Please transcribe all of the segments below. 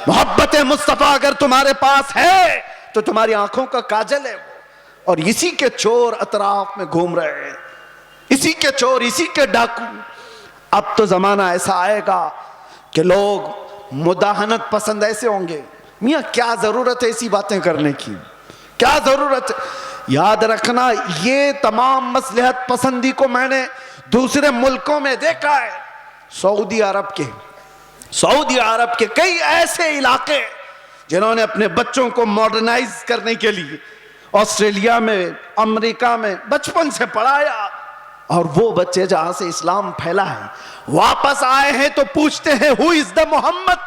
मोहब्बत मुस्तफा अगर तुम्हारे पास है तो तुम्हारी आंखों का काजल है वो। और इसी के चोर अतराफ में घूम रहे हैं, इसी के चोर, इसी के डाकू। अब तो जमाना ऐसा आएगा कि लोग मुदाहनत पसंद ऐसे होंगे। मियाँ क्या जरूरत है ऐसी बातें करने की, क्या जरूरत है। याद रखना, ये तमाम मसलहत पसंदी को मैंने दूसरे मुल्कों में देखा है। सऊदी अरब के कई ऐसे इलाके जिन्होंने अपने बच्चों को मॉडर्नाइज करने के लिए ऑस्ट्रेलिया में, अमेरिका में बचपन से पढ़ाया, और वो बच्चे जहां से इस्लाम फैला है वापस आए हैं तो पूछते हैं who is the Mohammed,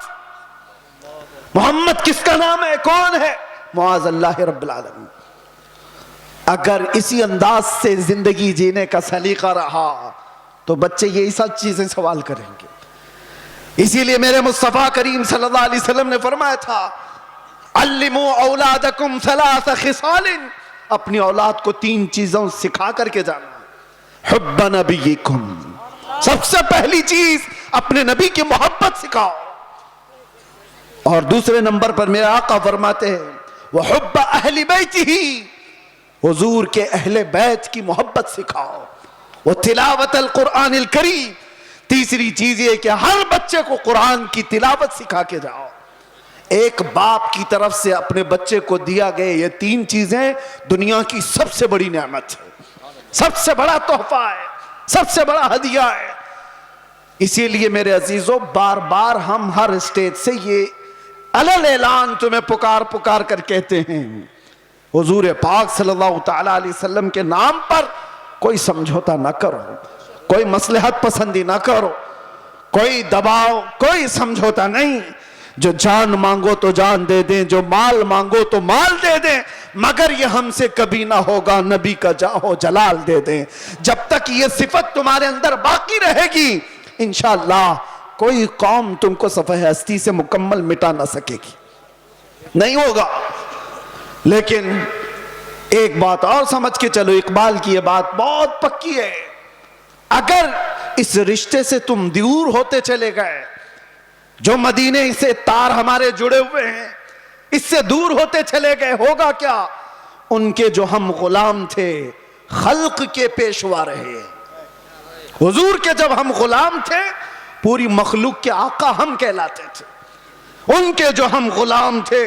Mohammed किसका नाम है, कौन है? मुआज़ अल्लाह रब्बिल आलमीन। अगर इसी अंदाज से जिंदगी जीने का सलीका रहा तो बच्चे यही सब चीजें सवाल करेंगे। इसीलिए मेरे मुस्तफा करीम सल्लल्लाहु अलैहि वसल्लम ने फरमाया था, अल्लिमू औलादकुम सलास खिसालिन, अपनी औलाद को 3 चीजों सिखा करके जाना। हुब्ब नबीकुम, सबसे पहली चीज अपने नबी की मोहब्बत सिखाओ। और दूसरे नंबर पर मेरे आका फरमाते हैं वह हुब्ब अहली बैतिही, हुजूर के अहले बैत की मोहब्बत सिखाओ। वो तिलावत अल कुरान अल करीम, तीसरी चीज ये कि हर बच्चे को कुरान की तिलावत सिखा के जाओ। एक बाप की तरफ से अपने बच्चे को दिया गए ये 3 चीजें दुनिया की सबसे बड़ी नेमत है, सबसे बड़ा तोहफा है, सबसे बड़ा हदिया है। इसीलिए मेरे अजीजों, बार बार हम हर स्टेज से ये अलल ऐलान तुम्हें पुकार पुकार कर कहते हैं, हुजूर पाक सल्लल्लाहु तआला अलैहि वसल्लम के नाम पर कोई समझौता ना करो, कोई मसलहत पसंदी ना करो, कोई दबाव, कोई समझौता नहीं। जो जान मांगो तो जान दे दें, जो माल मांगो तो माल दे दें, मगर ये हमसे कभी ना होगा नबी का जाहो जलाल दे दें। जब तक ये सिफत तुम्हारे अंदर बाकी रहेगी इंशाअल्लाह कोई कौम तुमको सफ़ह हस्ती से मुकम्मल मिटा ना सकेगी, नहीं होगा। लेकिन एक बात और समझ के चलो, इकबाल की ये बात बहुत पक्की है, अगर इस रिश्ते से तुम दूर होते चले गए, जो मदीने से तार हमारे जुड़े हुए हैं इससे दूर होते चले गए, होगा क्या? उनके जो हम गुलाम थे खल्क के पेशवा रहे। हुजूर के जब हम गुलाम थे पूरी मखलूक के आका हम कहलाते थे, उनके जो हम गुलाम थे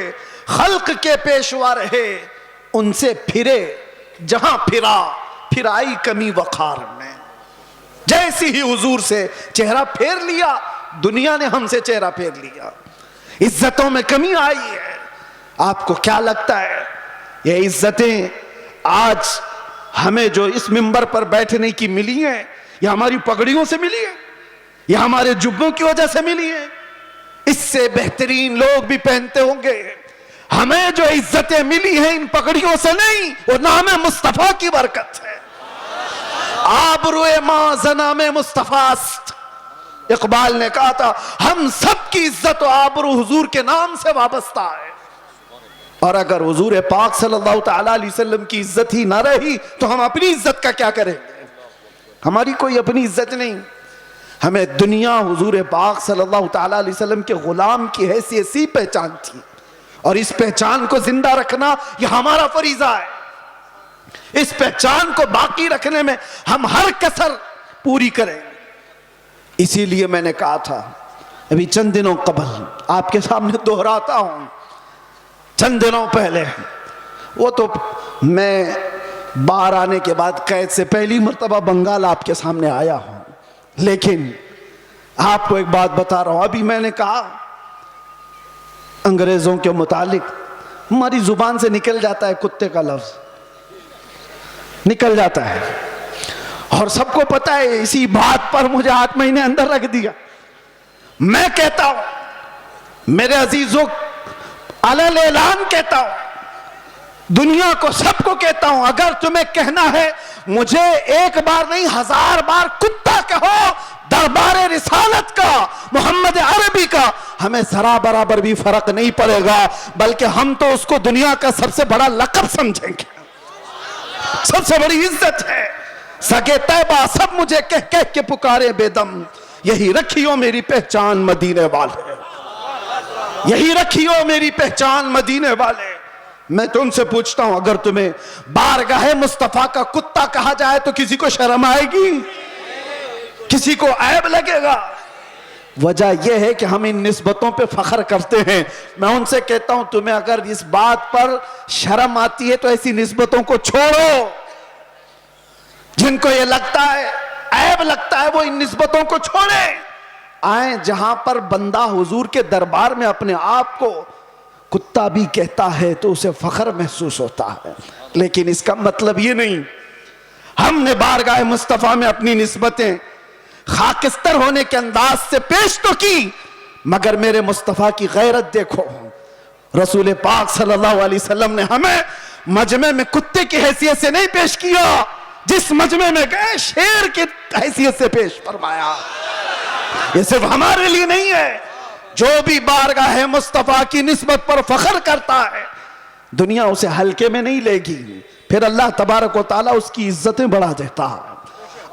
खल्क के पेशवा रहे। उनसे फिरे जहां फिरा, फिर आई कमी वखार में। जैसी ही हुजूर से चेहरा फेर लिया, दुनिया ने हमसे चेहरा फेर लिया, इज्जतों में कमी आई है। आपको क्या लगता है ये इज्जतें आज हमें जो इस मिंबर पर बैठने की मिली है, या हमारी पगड़ियों से मिली है, या हमारे जुब्बों की वजह से मिली है? इससे बेहतरीन लोग भी पहनते होंगे। हमें जो इज्जतें मिली हैं इन पगड़ियों से नहीं, वो नाम मुस्तफा की बरकत है। आबरूए मां ज़नामे मुस्तफास्त, इकबाल ने कहा था हम सब की इज्जत और आबरू हुजूर के नाम से वाबस्ता है। और अगर हुजूर पाक सल्लल्लाहु तआला अलैहि वसल्लम की इज्जत ही ना रही तो हम अपनी इज्जत का क्या करेंगे? हमारी कोई अपनी इज्जत नहीं। हमें दुनिया हुजूर पाक सल्लल्लाहु तआला अलैहि वसल्लम के गुलाम की हैसियत सी पहचान थी, और इस पहचान को जिंदा रखना यह हमारा फरीजा है। इस पहचान को बाकी रखने में हम हर कसर पूरी करें। इसीलिए मैंने कहा था अभी चंद दिनों कबल, आपके सामने दोहराता हूं, चंद दिनों पहले, वो तो मैं बाहर आने के बाद कैद से पहली मर्तबा बंगाल आपके सामने आया हूं, लेकिन आपको एक बात बता रहा हूं। अभी मैंने कहा अंग्रेजों के मुतालिक हमारी जुबान से निकल जाता है कुत्ते का लफ्ज, निकल जाता है, और सबको पता है। इसी बात पर मुझे 8 महीने अंदर रख दिया। मैं कहता हूं मेरे अजीजों, अलल ऐलान कहता हूं, दुनिया को, सबको कहता हूं, अगर तुम्हें कहना है मुझे एक बार नहीं 1000 बार कुत्ता कहो, दरबारे रिसालत का, मोहम्मद अरबी का, हमें जरा बराबर भी फर्क नहीं पड़ेगा, बल्कि हम तो उसको दुनिया का सबसे बड़ा लक़ब समझेंगे, सबसे बड़ी इज्जत है। सगे तैबा सब मुझे कह कह के पुकारे बेदम, यही रखियो मेरी पहचान मदीने वाले। यही रखी हो मेरी पहचान मदीने वाले। मैं तुमसे पूछता हूं, अगर तुम्हें बारगाह मुस्तफा का कुत्ता कहा जाए तो किसी को शर्म आएगी? किसी को ऐब लगेगा? वजह यह है कि हम इन निस्बतों पे फख्र करते हैं। मैं उनसे कहता हूं, तुम्हें अगर इस बात पर शर्म आती है तो ऐसी निस्बतों को छोड़ो। जिनको ये लगता है, ऐब लगता है, वो इन निस्बतों को छोड़े। आए जहां पर बंदा हुजूर के दरबार में अपने आप को कुत्ता भी कहता है तो उसे फख्र महसूस होता है। लेकिन इसका मतलब ये नहीं, हमने बारगाह मुस्तफा में अपनी निस्बतें खाकिस्तर होने के अंदाज से पेश तो की, मगर मेरे मुस्तफा की गैरत देखो। रसूल पाक सल्लल्लाहु अलैहि वसल्लम ने हमें मजमे में कुत्ते की हैसियत से नहीं पेश किया, जिस मजमे में गए शेर की हैसियत से पेश फरमाया। ये सिर्फ हमारे लिए नहीं है, जो भी बारगाह मुस्तफा की निस्बत पर फख्र करता है दुनिया उसे हल्के में नहीं लेगी, फिर अल्लाह तबारक व तआला उसकी इज्जतें बढ़ा देता है।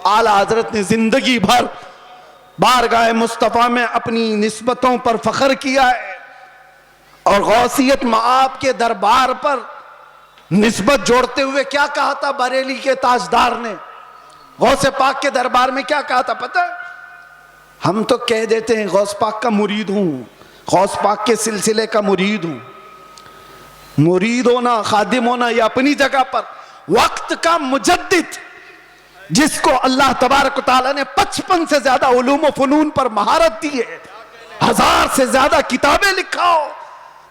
आला हजरत ने जिंदगी भर बारगाह मुस्तफा में अपनी निस्बतों पर फख्र किया है और गौसियत मआब के दरबार पर निस्बत जोड़ते हुए क्या कहा था बरेली के ताजदार ने? गौसे पाक के दरबार में क्या कहा था पता है? हम तो कह देते हैं गौस पाक का मुरीद हूं, गौस पाक के सिलसिले का मुरीद हूं। मुरीद होना, खादिम होना, ये अपनी जगह पर। वक्त का मुजद्दिद जिसको अल्लाह तबारक तआला ने 55 से ज्यादा उलूम व फनून पर महारत दी है, 1000 से ज्यादा किताबें लिखाओ,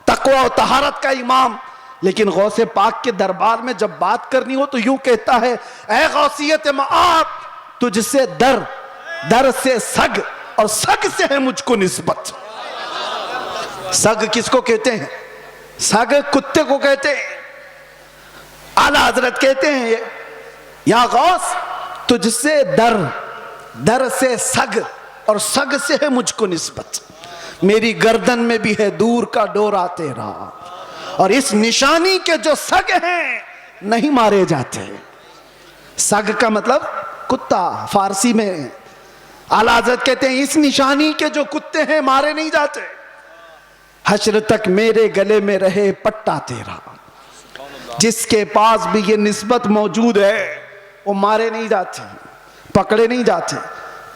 तकवा और तहारत का इमाम, लेकिन गौसे पाक के दरबार में जब बात करनी हो तो यूं कहता है, ऐ गौसियत मआब, तुझसे दर, दर से सग और सग से है मुझको निस्बत। सग किसको कहते हैं? सग कुत्ते को कहते हैं। आला हजरत कहते हैं, या गौस तुझसे दर, दर से सग और सग से है मुझको निस्बत। मेरी गर्दन में भी है दूर का डोरा तेरा, और इस निशानी के जो सग हैं नहीं मारे जाते। सग का मतलब कुत्ता फारसी में। आला हज़रत कहते हैं इस निशानी के जो कुत्ते हैं मारे नहीं जाते। हश्र तक मेरे गले में रहे पट्टा तेरा, जिसके पास भी ये निस्बत मौजूद है वो मारे नहीं जाते, पकड़े नहीं जाते।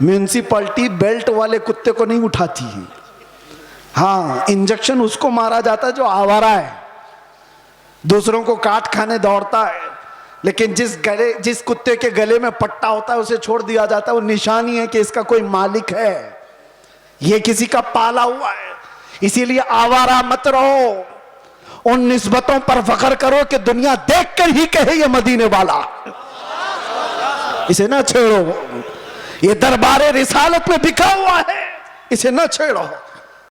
म्यूनिसिपैलिटी बेल्ट वाले कुत्ते को नहीं उठाती है। हाँ, इंजेक्शन उसको मारा जाता है जो आवारा है, दूसरों को काट खाने दौड़ता है, लेकिन जिस कुत्ते के गले में पट्टा होता है उसे छोड़ दिया जाता है। वो निशानी है कि इसका कोई मालिक है, ये किसी का पाला हुआ है। इसीलिए आवारा मत रहो, उन निस्बतों पर फख्र करो कि दुनिया देखकर ही कहे ये मदीने वाला। इसे ना छेड़ो, ये दरबारे रिसालत में बिका हुआ है, इसे ना छेड़ो।